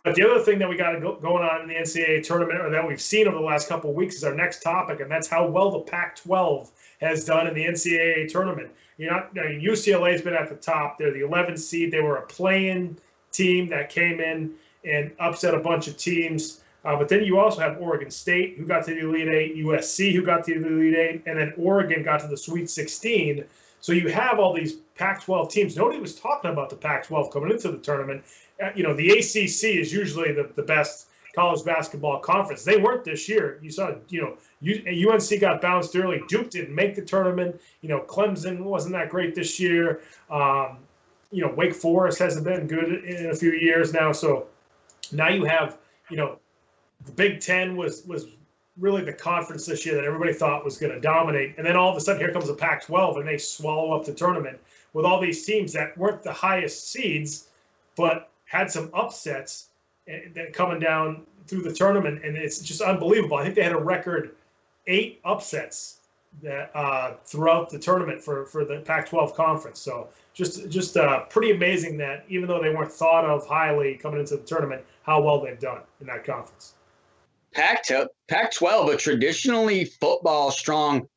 But the other thing that we got going on in the NCAA tournament, or that we've seen over the last couple of weeks, is our next topic, and that's how well the Pac-12 has done in the NCAA tournament. UCLA has been at the top. They're the 11th seed. They were a play-in team that came in and upset a bunch of teams. But then you also have Oregon State, who got to the Elite Eight, USC, who got to the Elite Eight, and then Oregon got to the Sweet 16. So you have all these Pac-12 teams. Nobody was talking about the Pac-12 coming into the tournament. The ACC is usually the best college basketball conference. They weren't this year. You saw, UNC got bounced early. Duke didn't make the tournament. Clemson wasn't that great this year. Wake Forest hasn't been good in a few years now. So now you have, the Big Ten was really the conference this year that everybody thought was going to dominate. And then all of a sudden, here comes the Pac-12, and they swallow up the tournament with all these teams that weren't the highest seeds, but had some upsets that coming down through the tournament, and it's just unbelievable. I think they had a record 8 upsets that throughout the tournament for the Pac-12 conference. So just pretty amazing that even though they weren't thought of highly coming into the tournament, how well they've done in that conference. Pac-12, a traditionally football-strong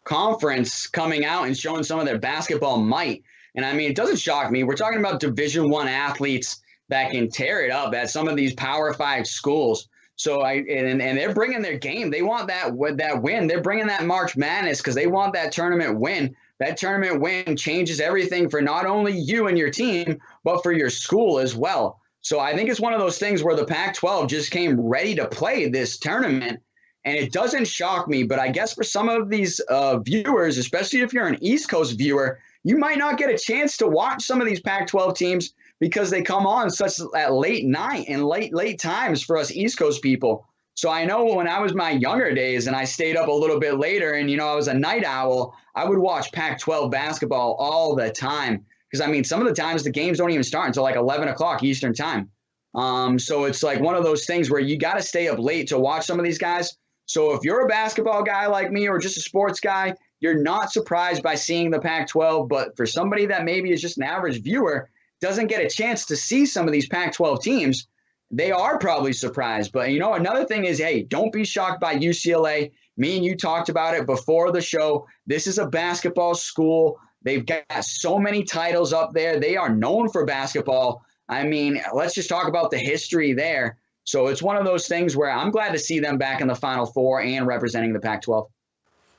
conference, coming out and showing some of their basketball might. And I mean, it doesn't shock me. We're talking about Division I athletes that can tear it up at some of these Power 5 schools. So and they're bringing their game. They want that win. They're bringing that March Madness because they want that tournament win. That tournament win changes everything for not only you and your team, but for your school as well. So I think it's one of those things where the Pac-12 just came ready to play this tournament. And it doesn't shock me, but I guess for some of these viewers, especially if you're an East Coast viewer, you might not get a chance to watch some of these Pac-12 teams because they come on such at late night and late times for us East Coast people. So I know when I was my younger days and I stayed up a little bit later and, I was a night owl, I would watch Pac-12 basketball all the time. Because, I mean, some of the times the games don't even start until like 11 o'clock Eastern time. So it's like one of those things where you got to stay up late to watch some of these guys. So if you're a basketball guy like me or just a sports guy, you're not surprised by seeing the Pac-12. But for somebody that maybe is just an average viewer, doesn't get a chance to see some of these Pac-12 teams, they are probably surprised. But, another thing is, hey, don't be shocked by UCLA. Me and you talked about it before the show. This is a basketball school. They've got so many titles up there. They are known for basketball. I mean, let's just talk about the history there. So it's one of those things where I'm glad to see them back in the Final Four and representing the Pac-12.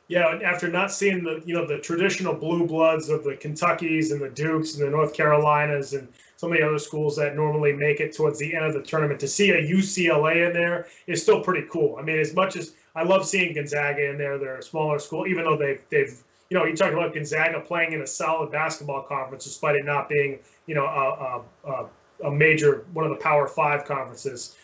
Yeah, after not seeing the traditional blue bloods of the Kentuckys and the Dukes and the North Carolinas and some of the other schools that normally make it towards the end of the tournament, to see a UCLA in there is still pretty cool. I mean, as much as I love seeing Gonzaga in there, they're a smaller school, even though they've you talk about Gonzaga playing in a solid basketball conference despite it not being, a major, one of the Power 5 conferences.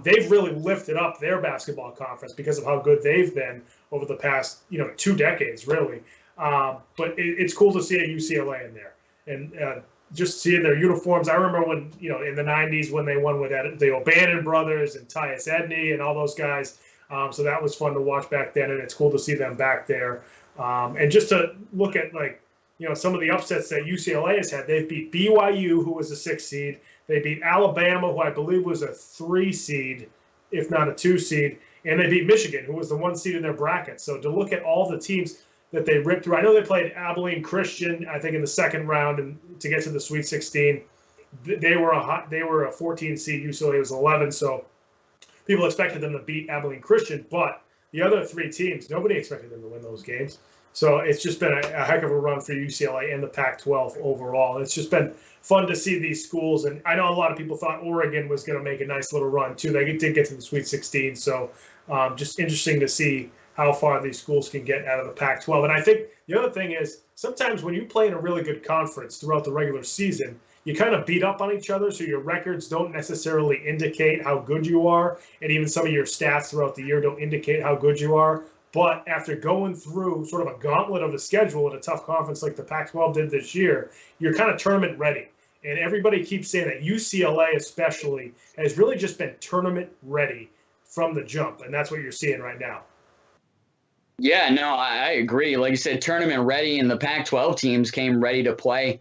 They've really lifted up their basketball conference because of how good they've been over the past, 2 decades, really. But it's cool to see a UCLA in there. And just seeing their uniforms. I remember when, in the 90s when they won with the O'Bannon brothers and Tyus Edney and all those guys. So that was fun to watch back then, and it's cool to see them back there. And just to look at, some of the upsets that UCLA has had. They've beat BYU, who was a 6 seed. They beat Alabama, who I believe was a 3 seed, if not a 2 seed. And they beat Michigan, who was the 1 seed in their bracket. So to look at all the teams that they ripped through. I know they played Abilene Christian, I think, in the second round and to get to the Sweet 16. They were a 14 seed. UCLA was 11. So people expected them to beat Abilene Christian. But the other 3 teams, nobody expected them to win those games. So it's just been a heck of a run for UCLA and the Pac-12 overall. It's just been fun to see these schools. And I know a lot of people thought Oregon was going to make a nice little run, too. They did get to the Sweet 16. So just interesting to see how far these schools can get out of the Pac-12. And I think the other thing is sometimes when you play in a really good conference throughout the regular season, you kind of beat up on each other, so your records don't necessarily indicate how good you are. And even some of your stats throughout the year don't indicate how good you are. But after going through sort of a gauntlet of a schedule at a tough conference like the Pac-12 did this year, you're kind of tournament ready. And everybody keeps saying that UCLA especially has really just been tournament ready from the jump. And that's what you're seeing right now. Yeah, no, I agree. Like you said, tournament ready, and the Pac-12 teams came ready to play.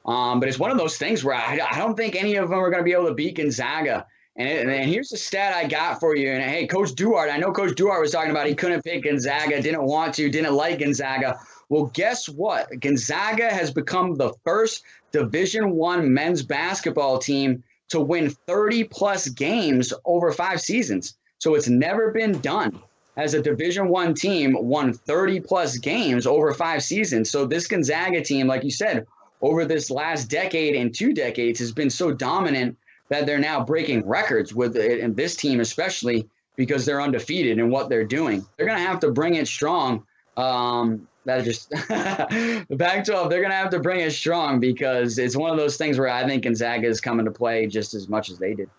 But it's one of those things where I don't think any of them are going to be able to beat Gonzaga. And here's the stat I got for you. And hey, Coach Duarte, I know Coach Duarte was talking about he couldn't pick Gonzaga, didn't want to, didn't like Gonzaga. Well, guess what? Gonzaga has become the first Division I men's basketball team to win 30-plus games over 5 seasons. So it's never been done. As a Division I team, won 30-plus games over 5 seasons. So this Gonzaga team, like you said, over this last decade and 2 decades has been so dominant that they're now breaking records with it, and this team especially, because they're undefeated in what they're doing. They're going to have to bring it strong. That just the Pac-12, they're going to have to bring it strong because it's one of those things where I think Gonzaga is coming to play just as much as they did.